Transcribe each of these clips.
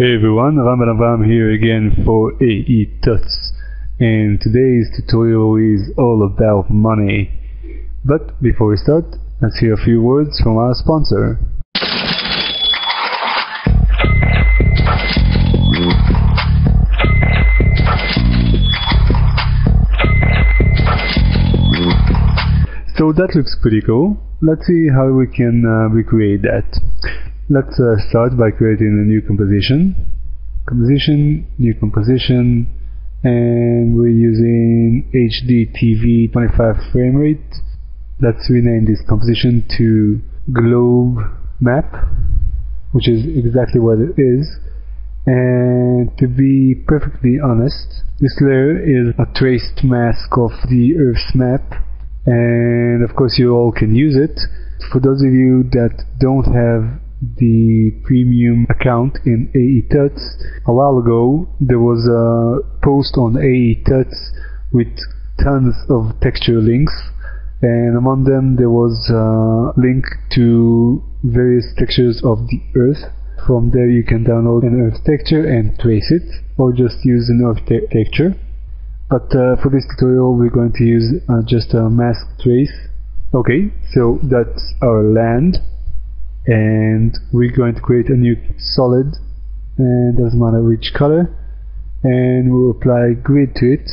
Hey everyone, Ram here again for AE Tuts, and today's tutorial is all about money. But before we start, let's hear a few words from our sponsor. So that looks pretty cool. Let's see how we can recreate that. Let's start by creating a new composition, new composition, and we're using HDTV 25 frame rate. Let's rename this composition to globe map, which is exactly what it is. And to be perfectly honest, this layer is a traced mask of the Earth's map, and of course you all can use it. For those of you that don't have the premium account in AE Tuts, a while ago there was a post on AE Tuts with tons of texture links, and among them there was a link to various textures of the Earth. From there you can download an Earth texture and trace it, or just use an Earth texture. But for this tutorial we're going to use just a mask trace. Okay, so that's our land, and we're going to create a new solid, and doesn't matter which color, and we'll apply grid to it,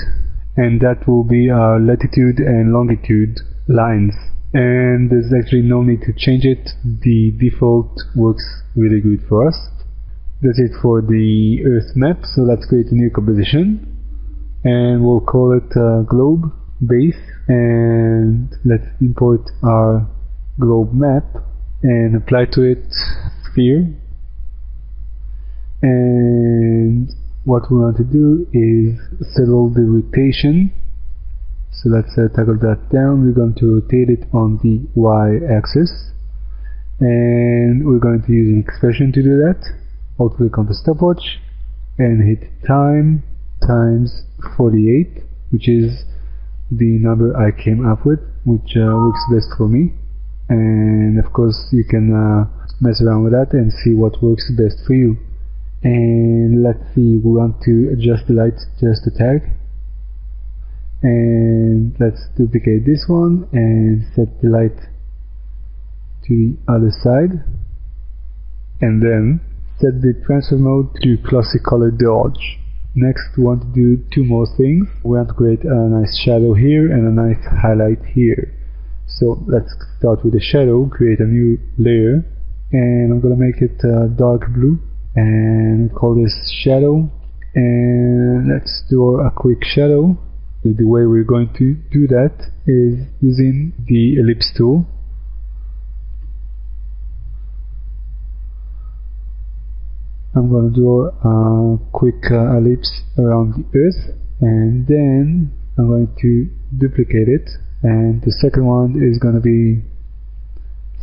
and that will be our latitude and longitude lines, and there's actually no need to change it. The default works really good for us. That's it for the Earth map. So let's create a new composition, and we'll call it globe base, and let's import our globe map and apply to it sphere. And what we want to do is settle the rotation, so let's tackle that down. We're going to rotate it on the y-axis, and we're going to use an expression to do that. I'll click on the stopwatch and hit time times 48, which is the number I came up with, which works best for me. And of course you can mess around with that and see what works best for you. And let's see, we want to adjust the light just a tag, and let's duplicate this one and set the light to the other side, and then set the transfer mode to classic color dodge. Next we want to do two more things. We want to create a nice shadow here and a nice highlight here. So let's start with the shadow, create a new layer, and I'm gonna make it dark blue, and call this shadow. And let's do a quick shadow. The way we're going to do that is using the ellipse tool. I'm gonna draw a quick ellipse around the Earth, and then I'm going to duplicate it, and the second one is going to be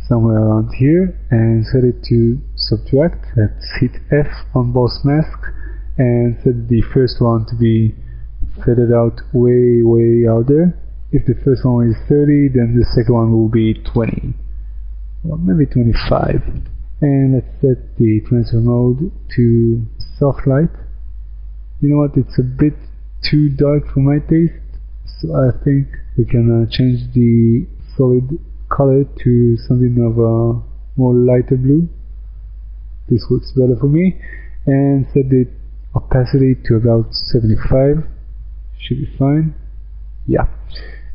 somewhere around here, and set it to subtract. Let's hit F on both masks and set the first one to be faded out way out there. If the first one is 30, then the second one will be 20, or maybe 25. And let's set the transfer mode to soft light. You know what, it's a bit too dark for my taste, so I think we can change the solid color to something of a more lighter blue. This works better for me. And set the opacity to about 75. Should be fine. Yeah.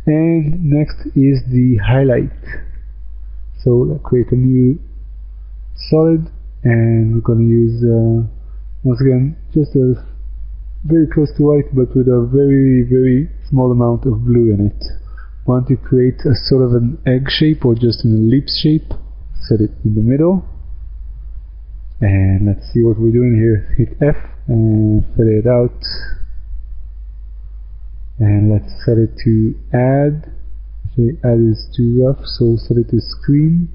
And next is the highlight. So let's create a new solid, and we're going to use once again just a very close to white, but with a very small amount of blue in it. Want to create a sort of an egg shape or just an ellipse shape. Set it in the middle, and let's see what we're doing here. Hit F and fade it out, and let's set it to add. Okay, add is too rough, so set it to screen,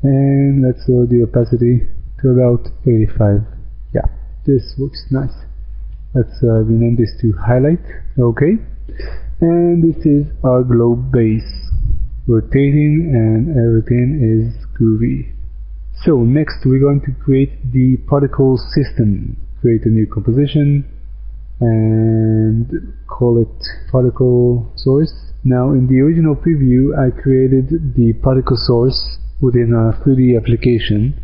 and let's lower the opacity to about 85. Yeah, this looks nice. Let's rename this to highlight. Okay, and this is our globe base, rotating, and everything is groovy. So next we're going to create the particle system. Create a new composition and call it particle source. Now in the original preview I created the particle source within a 3D application,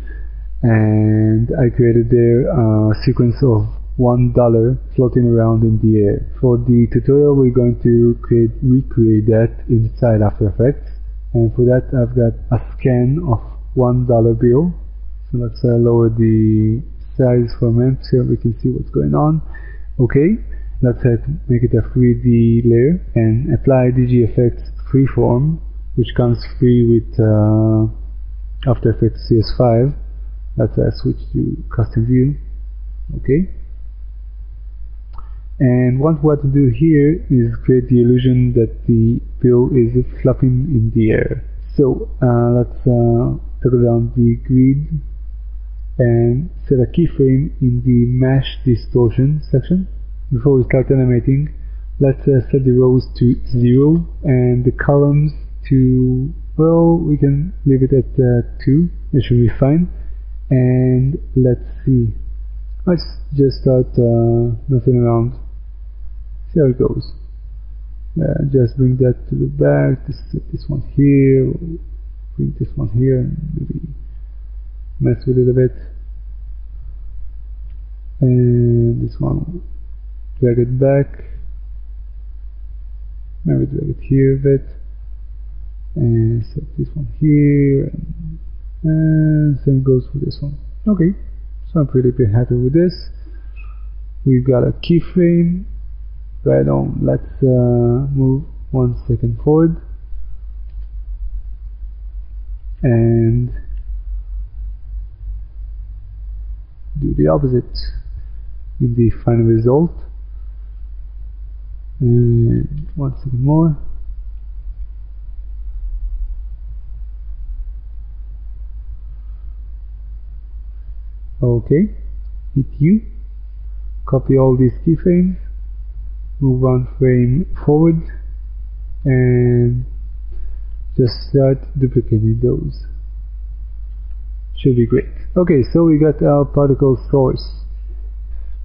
and I created there a sequence of $1 floating around in the air. For the tutorial we're going to recreate that inside After Effects, and for that I've got a scan of $1 bill. So let's lower the size for a minute so we can see what's going on. Okay, let's make it a 3D layer and apply DGFX Freeform, which comes free with After Effects CS5. Let's switch to Custom View. Okay, and what we want to do here is create the illusion that the bill is fluffing in the air. So let's toggle down the grid and set a keyframe in the Mesh Distortion section. Before we start animating, let's set the rows to 0 and the columns to, well, we can leave it at 2. It should be fine. And let's see, let's just start messing around, see how it goes. Just bring that to the back, set this one here, bring this one here, and maybe mess with it a bit, and this one, drag it back, maybe drag it here a bit, and set this one here, and same goes for this one. Okay, so I'm pretty happy with this. We've got a keyframe. Right on, let's move 1 second forward and do the opposite in the final result. And 1 second more. Okay, hit U, copy all these keyframes, move 1 frame forward and just start duplicating those. Should be great. Okay, so we got our particle source.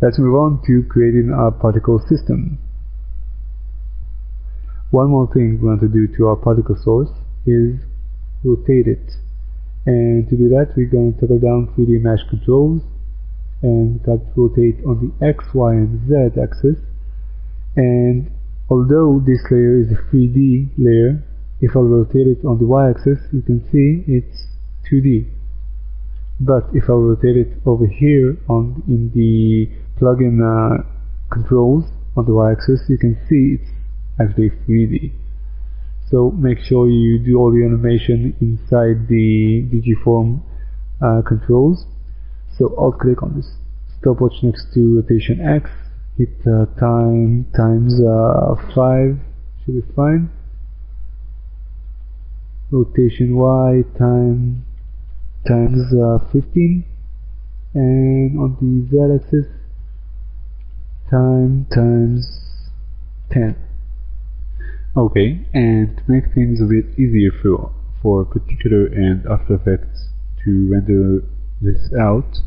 Let's move on to creating our particle system. One more thing we want to do to our particle source is rotate it. And to do that, we're going to toggle down 3D Mesh Controls and tap rotate on the X, Y, and Z axis. And although this layer is a 3D layer, if I rotate it on the Y-axis, you can see it's 2D. But if I rotate it over here in the plugin controls on the Y-axis, you can see it's actually 3D. So make sure you do all the animation inside the DigiForm controls. So Alt-click on this stopwatch next to rotation X, hit time times 5, should be fine. Rotation Y times 15, and on the Z-axis time times 10. Okay, and to make things a bit easier for Particular and After Effects to render this out,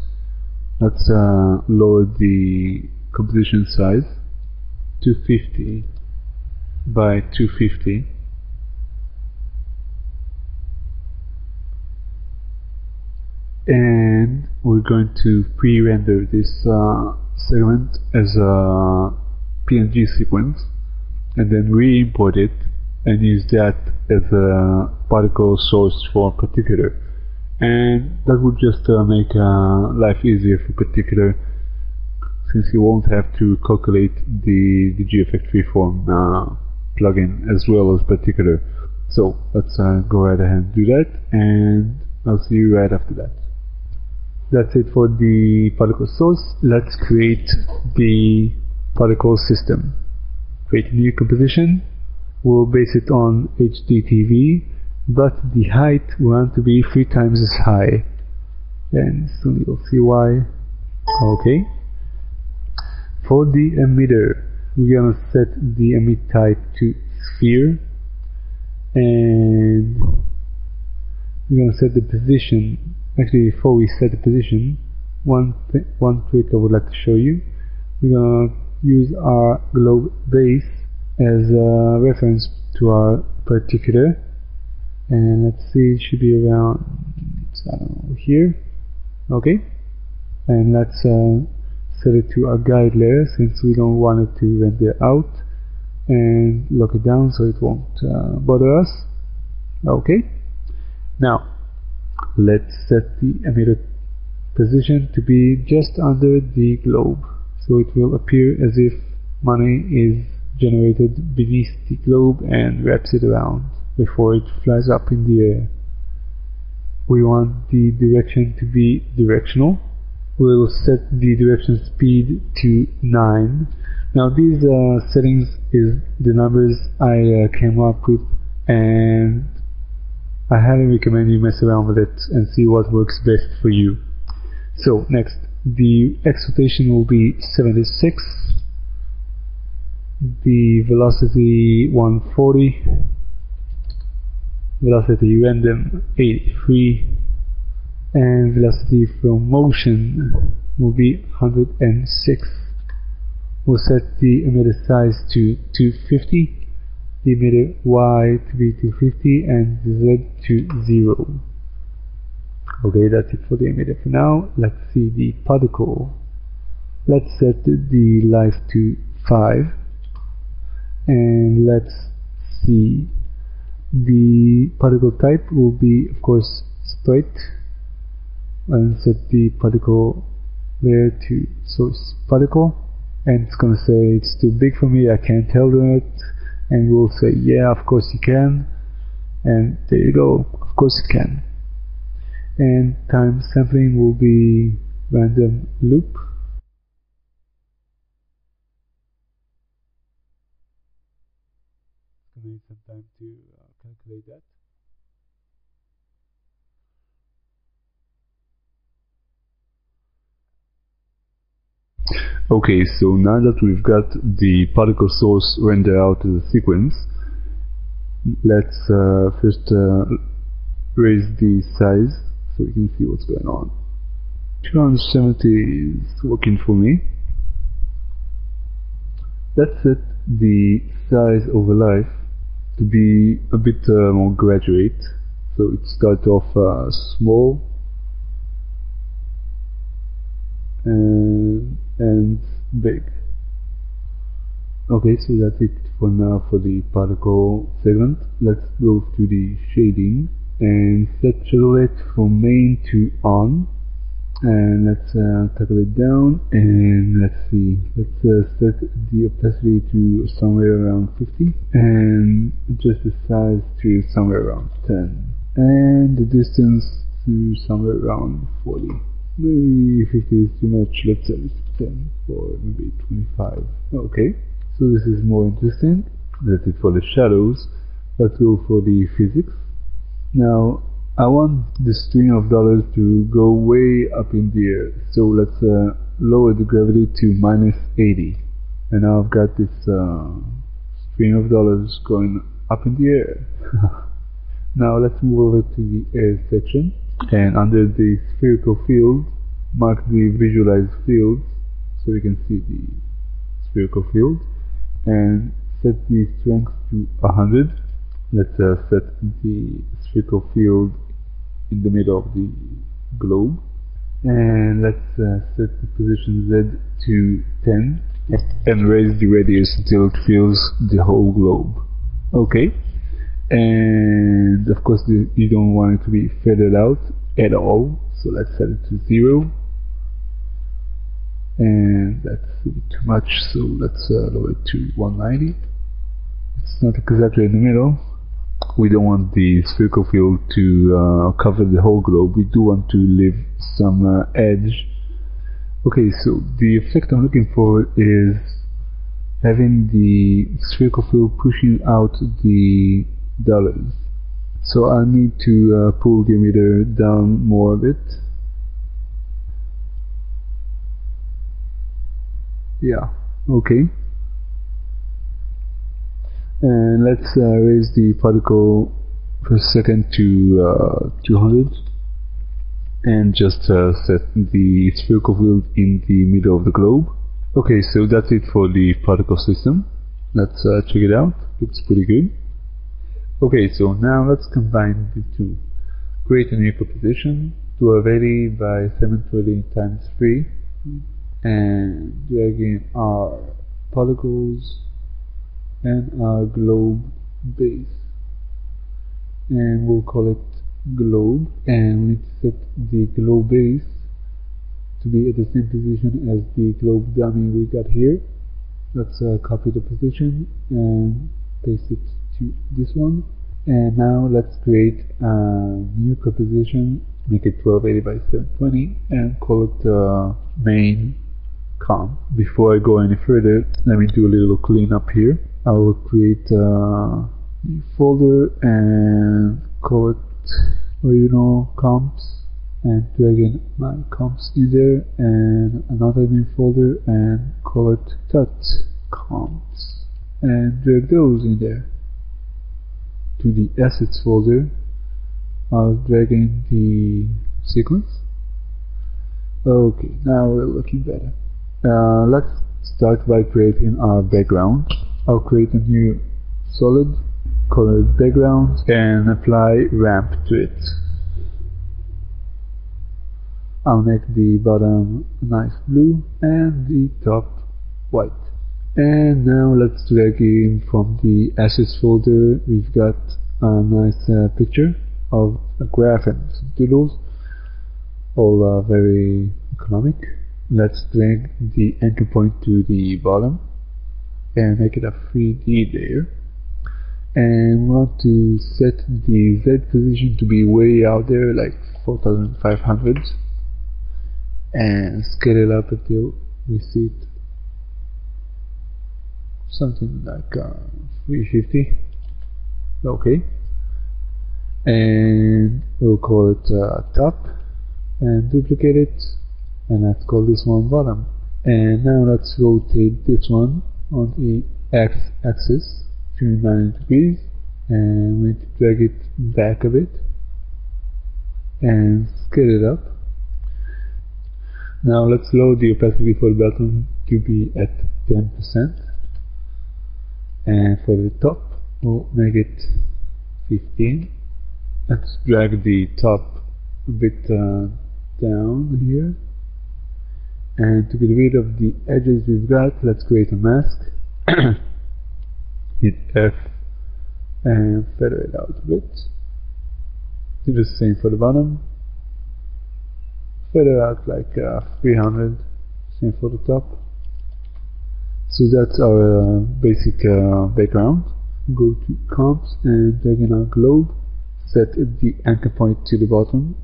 let's lower the composition size 250 by 250, and we're going to pre-render this segment as a PNG sequence and then re-import it and use that as a particle source for Particular, and that would just make life easier for Particular, since you won't have to calculate the GFX Freeform plugin as well as Particular. So let's go right ahead and do that, and I'll see you right after that. That's it for the particle source. Let's create the particle system. Create a new composition. We'll base it on HDTV, but the height we want to be 3 times as high, and soon you'll see why. Okay. For the emitter, we're gonna set the emit type to sphere, and we're gonna set the position Actually, before we set the position, one trick I would like to show you. We're gonna use our globe base as a reference to our particular, and let's see, it should be around, I don't know, here. Okay, and let's set it to our guide layer, since we don't want it to render out, and lock it down so it won't bother us. Okay, now let's set the emitter position to be just under the globe, so it will appear as if money is generated beneath the globe and wraps it around before it flies up in the air. We want the direction to be directional. We'll set the direction speed to 9. Now these settings is the numbers I came up with, and I highly recommend you mess around with it and see what works best for you. So next, the X rotation will be 76, the velocity 140, velocity random 83, and velocity from motion will be 106. We'll set the emitter size to 250, the emitter Y to be 250, and Z to 0. Okay, that's it for the emitter for now. Let's see the particle. Let's set the life to 5, and let's see, the particle type will be, of course, sprite, and set the particle layer to source particle, and it's gonna say it's too big for me, I can't handle it, and we'll say yeah, of course you can, and there you go, of course you can. And time sampling will be random loop. It's gonna need some time to calculate that. Okay, so now that we've got the particle source rendered out as a sequence, let's first raise the size so we can see what's going on. 270 is working for me. Let's set the size over life to be a bit more graduate, so it starts off small and big. Okay, so that's it for now for the particle segment. Let's go to the shading and set shadow light from main to on, and let's toggle it down, and let's see, let's set the opacity to somewhere around 50 and adjust the size to somewhere around 10 and the distance to somewhere around 40. Maybe 50 is too much, let's set it to 10 or maybe 25. Okay, so this is more interesting. That's it for the shadows. Let's go for the physics. Now I want the string of dollars to go way up in the air, so let's lower the gravity to -80, and now I've got this string of dollars going up in the air. Now let's move over to the air section, and under the spherical field, mark the visualize fields so we can see the spherical field, and set the strength to 100. Let's set the spherical field in the middle of the globe, and let's set the position Z to 10 and raise the radius until it fills the whole globe. Okay, and of course you don't want it to be feathered out at all, so let's set it to 0, and that's a bit too much, so let's lower it to 190. It's not exactly in the middle. We don't want the spherical field to cover the whole globe. We do want to leave some edge. Okay, so the effect I'm looking for is having the spherical field pushing out the dollars. So I need to pull the emitter down more a bit. Yeah, okay. And let's raise the particle per second to 200. and just set the spherical field in the middle of the globe. Okay, so that's it for the particle system. Let's check it out. Looks pretty good. Okay, so now let's combine the two. Create a new composition, 1280 by 720 times 3, and drag in our particles and our globe base, and we'll call it globe, and we need to set the globe base to be at the same position as the globe dummy we got here. Let's copy the position and paste it to this one. And now let's create a new composition, make it 1280 by 720, and call it main comp. Before I go any further, let me do a little cleanup here. I will create a new folder and call it original comps, and drag in my comps in there, and another new folder and call it .comps, and drag those in there. To the assets folder, I'll drag in the sequence. Okay, now we're looking better. Let's start by creating our background. I'll create a new solid, call it background, and apply ramp to it. I'll make the bottom nice blue and the top white. And now let's drag in from the assets folder. We've got a nice picture of a graph and some doodles, all very economic. Let's drag the anchor point to the bottom and make it a 3D layer. And we want to set the Z position to be way out there, like 4500, and scale it up until we see it something like 350. Okay, and we'll call it top, and duplicate it, and let's call this one bottom. And now let's rotate this one on the x-axis to 90 degrees, and we drag it back a bit and scale it up. Now let's lower the opacity for the bottom to be at 10%, and for the top we'll make it 15. Let's drag the top a bit down here, and to get rid of the edges we've got, let's create a mask. Hit F and feather it out a bit. Do the same for the bottom. Feather out like 300. Same for the top. So that's our basic background. Go to comps and drag in our globe. Set the anchor point to the bottom.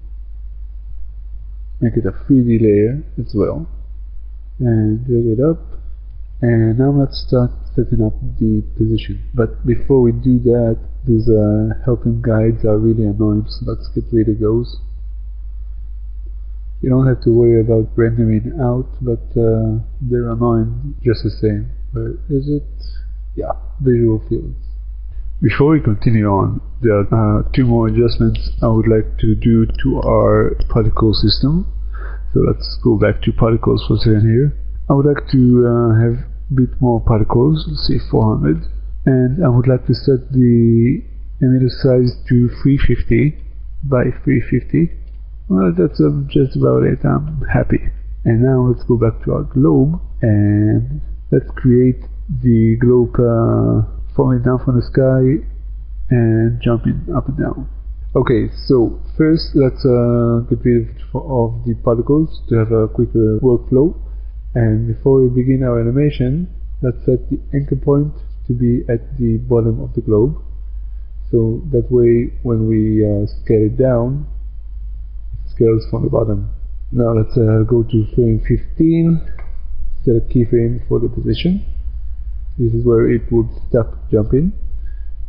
Make it a 3D layer as well. And drag it up. And now let's start setting up the position. But before we do that, these helping guides are really annoying, so let's get rid of those. You don't have to worry about rendering out, but they're annoying just the same. Where is it? Yeah, visual fields. Before we continue on, there are two more adjustments I would like to do to our particle system. So let's go back to particles for a second here. I would like to have a bit more particles, let's say 400, and I would like to set the emitter size to 350 by 350. Well, that's just about it. I'm happy. And now let's go back to our globe, and let's create the globe falling down from the sky and jumping up and down. Okay, so first let's get rid of the particles to have a quicker workflow. And before we begin our animation, let's set the anchor point to be at the bottom of the globe, so that way when we scale it down, it scales from the bottom. Now let's go to frame 15, set a keyframe for the position. This is where it would stop jumping,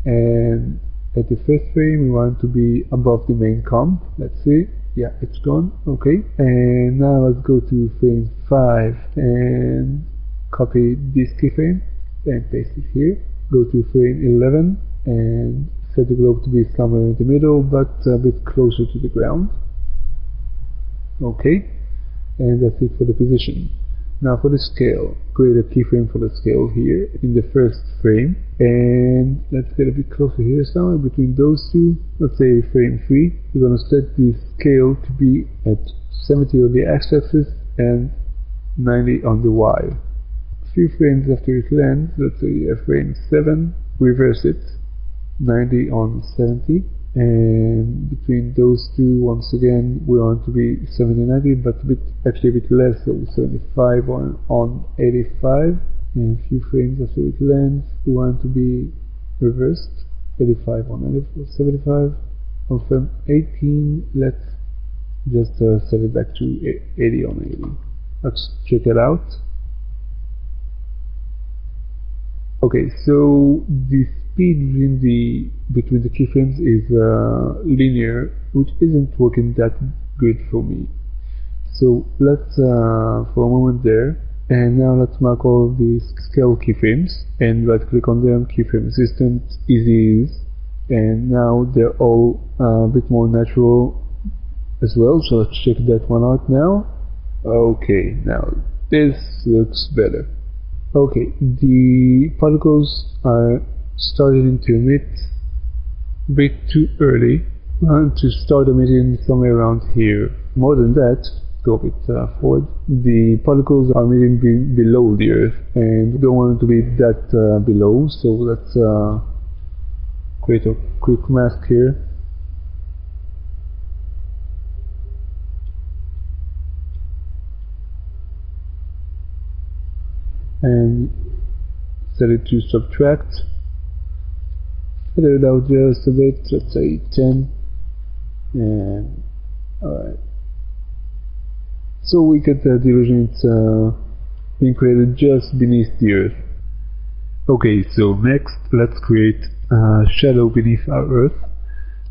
and at the first frame we want to be above the main comp. Let's see. Yeah, it's gone. Okay, and now let's go to frame 5 and copy this keyframe and paste it here. Go to frame 11 and set the globe to be somewhere in the middle, but a bit closer to the ground. Okay, and that's it for the position. Now for the scale, create a keyframe for the scale here in the first frame, and let's get a bit closer here, somewhere between those two. Let's say frame 3. We're going to set the scale to be at 70 on the x-axis and 90 on the y. A few frames after it lands, let's say frame 7, reverse it, 90 on 70, and between those two, once again, we want to be 70-90, but actually a bit less, so 75 on 85, and a few frames after it lands, we want to be reversed, 85 on 75. On frame 18, let's just set it back to 80 on 80. Let's check it out. Okay, so the speed between the keyframes is linear, which isn't working that good for me. So let's for a moment there, and now let's mark all these scale keyframes and right click on them, keyframe assistant, easy ease, and now they're all a bit more natural as well. So let's check that one out now. Okay, now this looks better. Okay, the particles are starting to emit a bit too early. We want to start emitting somewhere around here. More than that, go a bit forward. The particles are emitting below the Earth, and we don't want them to be that below, so let's create a quick mask here. And set it to subtract, feather it out just a bit, let's say 10, and alright. So we get the illusion it's being created just beneath the Earth. Okay, so next let's create a shadow beneath our Earth.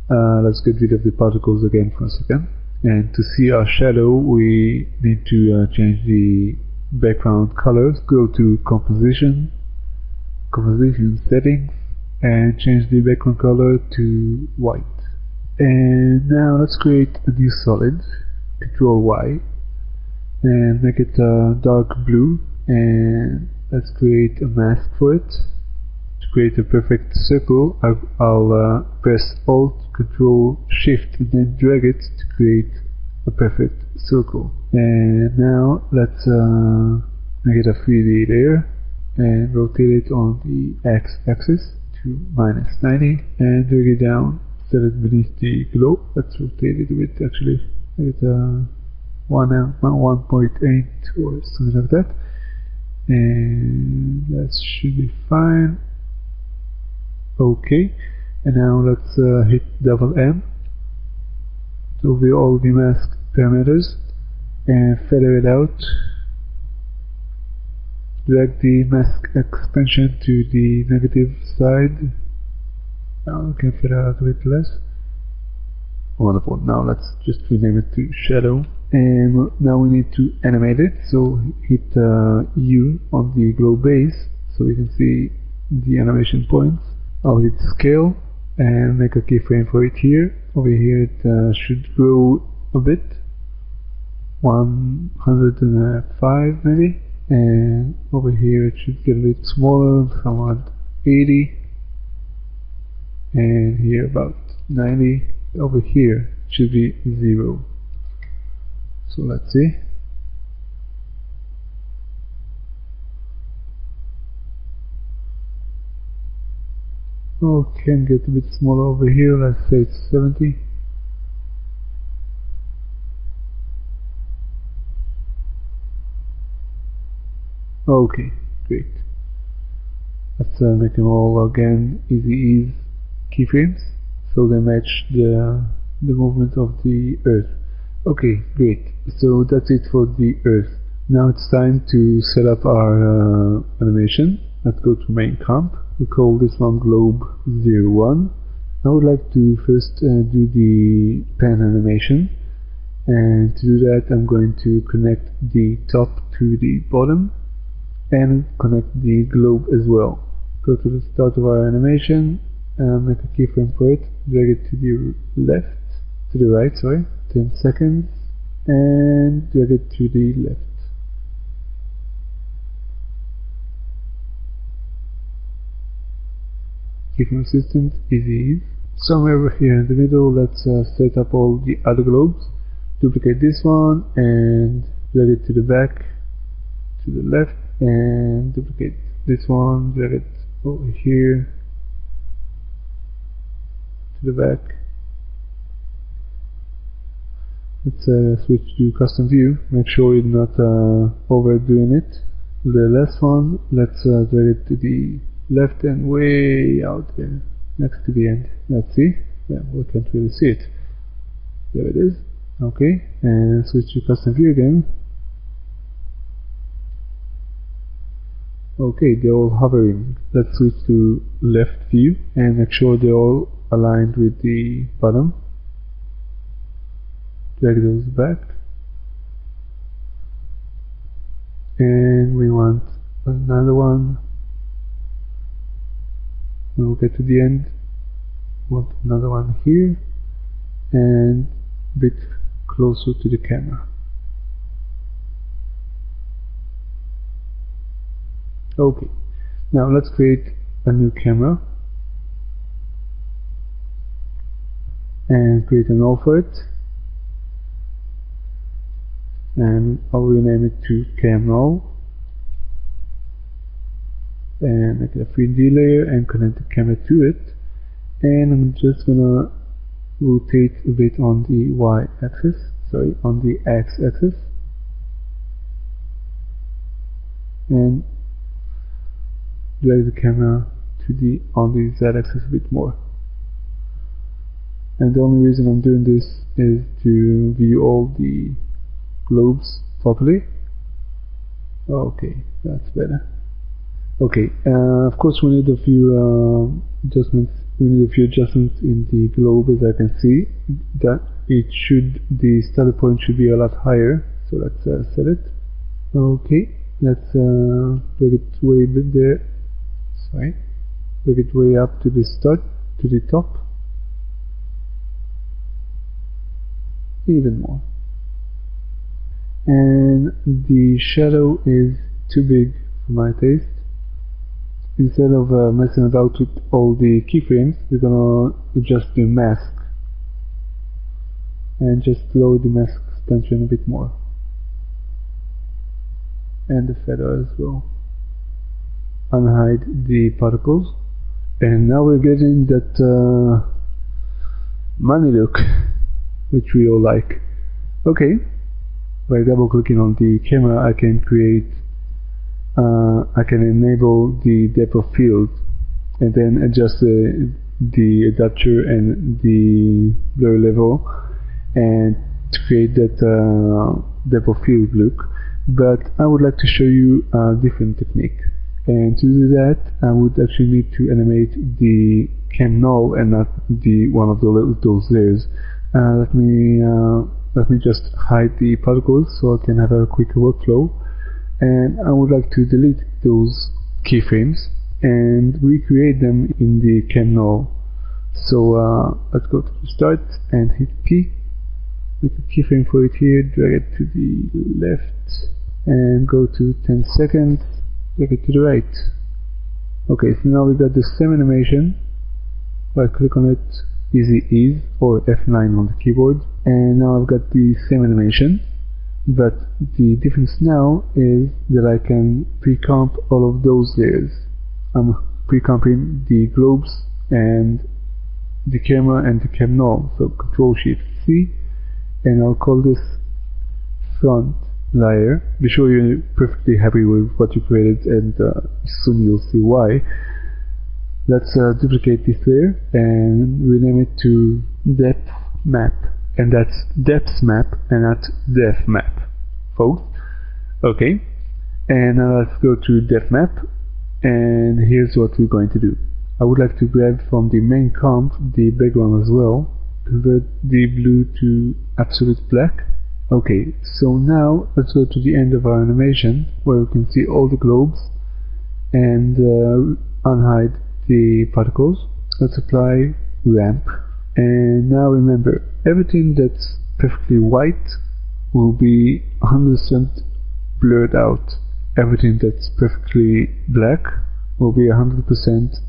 Let's get rid of the particles again for a second, and to see our shadow we need to change the background colors. Go to composition settings, and change the background color to white. And now let's create a new solid, Ctrl Y, and make it dark blue, and let's create a mask for it. To create a perfect circle, I'll press Alt, Ctrl, Shift, and then drag it to create a perfect circle. And now let's make it a 3D layer and rotate it on the x-axis to -90, and drag it down, set it beneath the globe. Let's rotate it a bit, actually, make it 1.8 or something like that, and that should be fine. Okay, and now let's hit double M to view all the mask parameters and feather it out. Drag the mask expansion to the negative side. Now we can feather out a bit less. Wonderful. Now let's just rename it to shadow, and now we need to animate it. So hit U on the globe base so we can see the animation points. I'll hit scale and make a keyframe for it here. Over here it should grow a bit, 105 maybe, and over here it should get a bit smaller, somewhat 80, and here about 90. Over here it should be 0. So let's see. Oh, can get a bit smaller over here. Let's say it's 70. Okay, great. Let's make them all again easy ease keyframes so they match the movement of the Earth. Okay, great. So that's it for the Earth. Now it's time to set up our animation. Let's go to main comp. We call this one globe 01. I would like to first do the pen animation, and to do that I'm going to connect the top to the bottom and connect the globe as well. Go to the start of our animation, make a keyframe for it, drag it to the right, 10 seconds, and drag it to the left. Keep consistent, easy. Somewhere over here in the middle, let's set up all the other globes. Duplicate this one and drag it to the back, to the left, and duplicate this one, drag it over here to the back. Let's switch to custom view. Make sure you're not overdoing it. The last one, let's drag it to the left and way out there, next to the end. Let's see. Yeah, we can't really see it. There it is. Okay, and switch to custom view again. Okay, they're all hovering. Let's switch to left view and make sure they're all aligned with the bottom. Drag those back. And we want another one. When we get to the end, we want another one here and a bit closer to the camera. Okay, now let's create a new camera and create a null for it, and I'll rename it to CamNull and make it a 3D layer and connect the camera to it, and I'm just gonna rotate a bit on the y-axis, sorry, on the x-axis, and drag the camera to the on the z-axis a bit more. And the only reason I'm doing this is to view all the globes properly. Okay, that's better. Okay, of course we need a few adjustments. We need a few adjustments in the globe, as I can see that the starting point should be a lot higher. So let's set it. Okay, let's drag it way a bit there. Sorry, drag it way up to the start, to the top, even more. And the shadow is too big for my taste. Instead of messing about with all the keyframes, we're gonna adjust the mask and just lower the mask extension a bit more, and the feather as well. Unhide the particles, and now we're getting that money look which we all like. Okay, by double clicking on the camera I can create I can enable the depth of field and then adjust the adapter and the blur level and to create that depth of field look. But I would like to show you a different technique, and to do that I would actually need to animate the CamNull and not the one of those layers. Let me just hide the particles so I can have a quicker workflow, and I would like to delete those keyframes and recreate them in the CamNull. So let's go to start and hit P, make a keyframe for it here, drag it to the left and go to 10 seconds, drag it to the right. Okay, so now we got the same animation. Right click on it, easy ease or F9 on the keyboard, and now I've got the same animation, but the difference now is that I can pre-comp all of those layers. I'm pre-comping the globes and the camera and the CamNull, so Control Shift C, and I'll call this front layer. Be sure you're perfectly happy with what you created, and soon you'll see why. Let's duplicate this layer and rename it to depth map, and that's depth map and not depth map, folks. Okay, and now let's go to depth map, and here's what we're going to do. I would like to grab from the main comp the background as well, convert the blue to absolute black. Okay, so now let's go to the end of our animation where we can see all the globes and unhide the particles. Let's apply ramp, and now remember, everything that's perfectly white will be 100% blurred out. Everything that's perfectly black will be 100%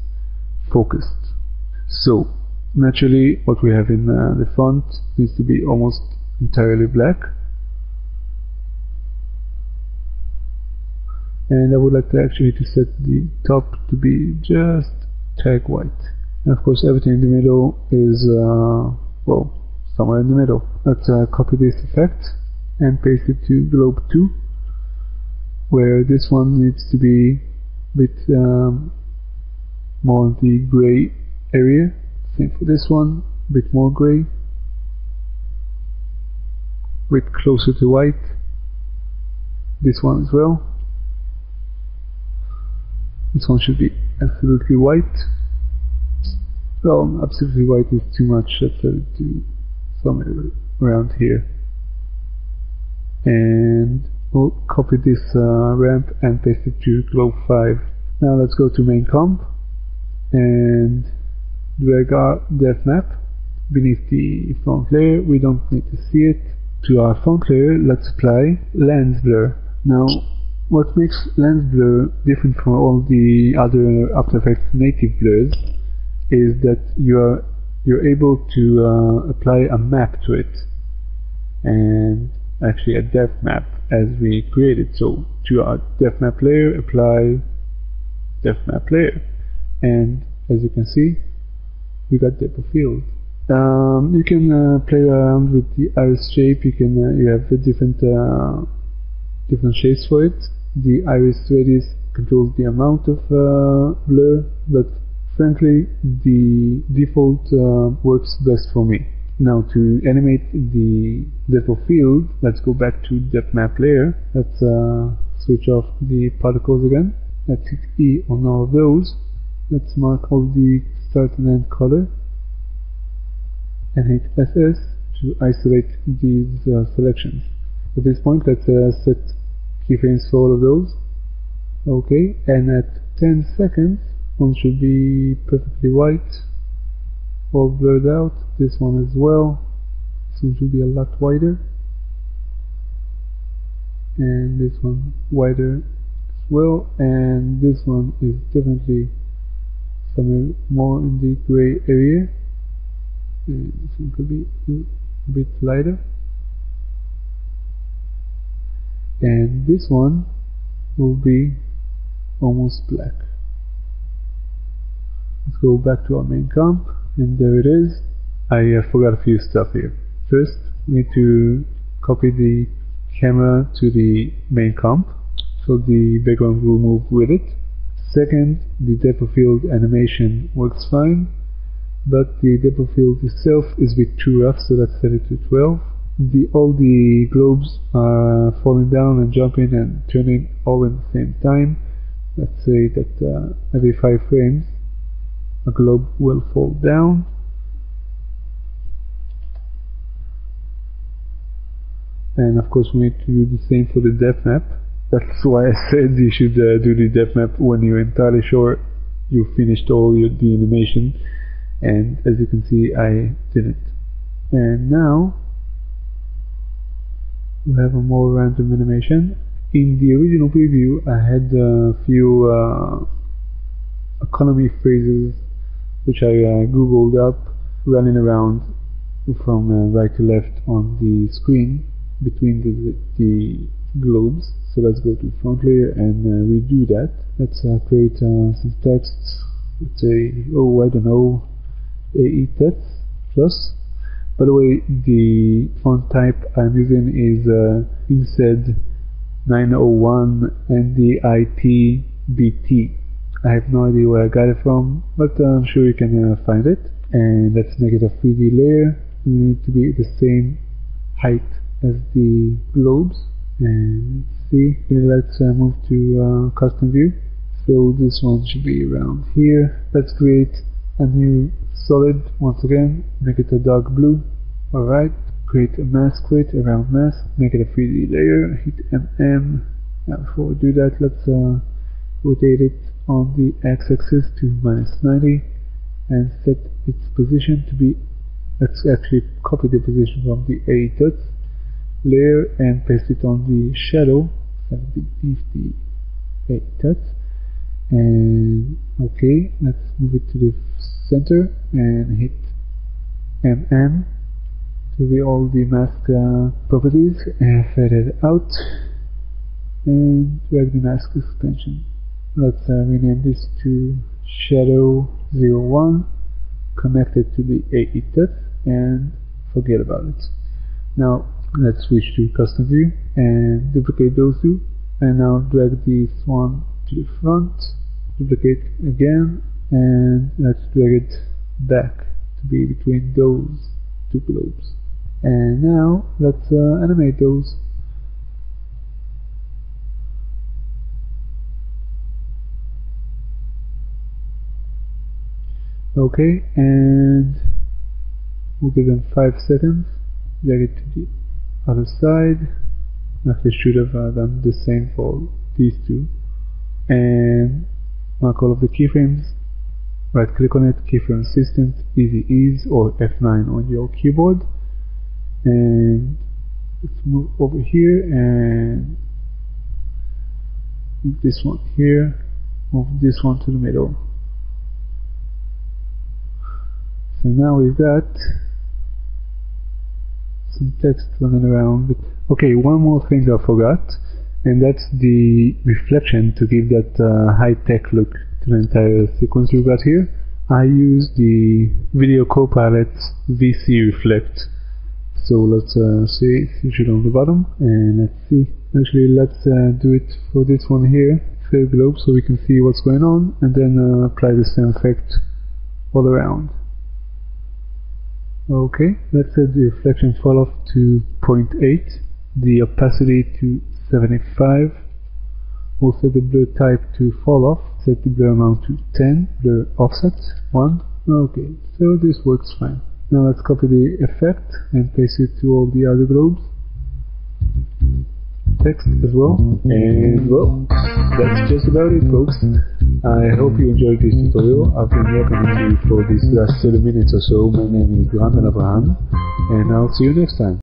focused. So naturally what we have in the front needs to be almost entirely black, and I would like to actually set the top to be just tag white, and of course everything in the middle is well, somewhere in the middle. Let's copy this effect and paste it to globe 2, where this one needs to be a bit more the gray area. Same for this one, a bit more gray, a bit closer to white. This one as well. This one should be absolutely white. Well, absolutely white is too much. Let's set it to somewhere around here. And we'll copy this ramp and paste it to globe 5. Now let's go to main comp and drag our depth map beneath the front layer. We don't need to see it. To our front layer, let's apply lens blur. Now, what makes lens blur different from all the other After Effects native blurs is that you're able to apply a map to it, and actually a depth map as we created. So to our depth map layer, apply depth map layer, and as you can see, we got depth of field. You can play around with the iris shape. You have different shapes for it. The iris radius controls the amount of blur, but frankly the default works best for me. Now to animate the depth of field, let's go back to depth map layer. Let's switch off the particles again. Let's hit E on all of those. Let's mark all the start and end color, and hit SS to isolate these selections. At this point, let's set keyframes for all of those. Okay, and at 10 seconds, one should be perfectly white, all blurred out. This one as well. This one should be a lot wider, and this one wider as well. And this one is definitely somewhere more in the gray area. And this one could be a bit lighter, and this one will be almost black. Let's go back to our main comp, and there it is. I forgot a few stuff here. First, we need to copy the camera to the main comp, so the background will move with it. Second, the depth of field animation works fine, but the depth of field itself is a bit too rough, so let's set it to 12. All the globes are falling down and jumping and turning all at the same time. Let's say that every 5 frames a globe will fall down. And of course we need to do the same for the depth map. That's why I said you should do the depth map when you're entirely sure you finished all the animation, and as you can see I didn't. And now we have a more random animation. In the original preview I had a few economy phrases which I googled up, running around from right to left on the screen between the globes. So let's go to front layer and redo that. Let's create some text. Let's say, oh, I don't know, AE text plus. By the way, the font type I'm using is Inkscape 901 NDIT-BT. I have no idea where I got it from, but I'm sure you can find it. And let's make it a 3D layer. We need to be the same height as the globes. And let's see, let's move to custom view. So this one should be around here. Let's create a new solid once again, make it a dark blue. Alright, create a mask grid around mask, make it a 3D layer, hit MM. Now before we do that, let's rotate it on the x-axis to -90 and set its position to be, let's actually copy the position from the A dots layer and paste it on the shadow, 758 dots. And okay, let's move it to the center and hit MM to reveal all the mask properties and fade it out and drag the mask extension. Let's rename this to Shadow 01, connect it to the 8 dots and forget about it. Now let's switch to custom view and duplicate those two, and now drag this one to the front, duplicate again, and let's drag it back to be between those two globes. And now let's animate those. Okay, and we'll give them 5 seconds, drag it to the other side. Actually should have done the same for these two. And mark all of the keyframes, right click on it, keyframe assistant, easy ease or F9 on your keyboard. And let's move over here and move this one here, move this one to the middle. So now we've got some text running around. Okay, one more thing I forgot, and that's the reflection to give that high-tech look to the entire sequence we've got here. I use the Video Copilot VC Reflect. So let's see, switch it on the bottom, and let's see. Actually, let's do it for this one here, clear globe, so we can see what's going on, and then apply the same effect all around. Okay, let's set the reflection fall off to 0.8, the opacity to 75. We'll set the blur type to fall off, set the blur amount to 10, blur offset 1. Okay, so this works fine. Now let's copy the effect and paste it to all the other globes. Text as well. And well, that's just about it, folks. I hope you enjoyed this tutorial. I've been working with you for these last 30 minutes or so. My name is Ran Ben Avraham, and I'll see you next time.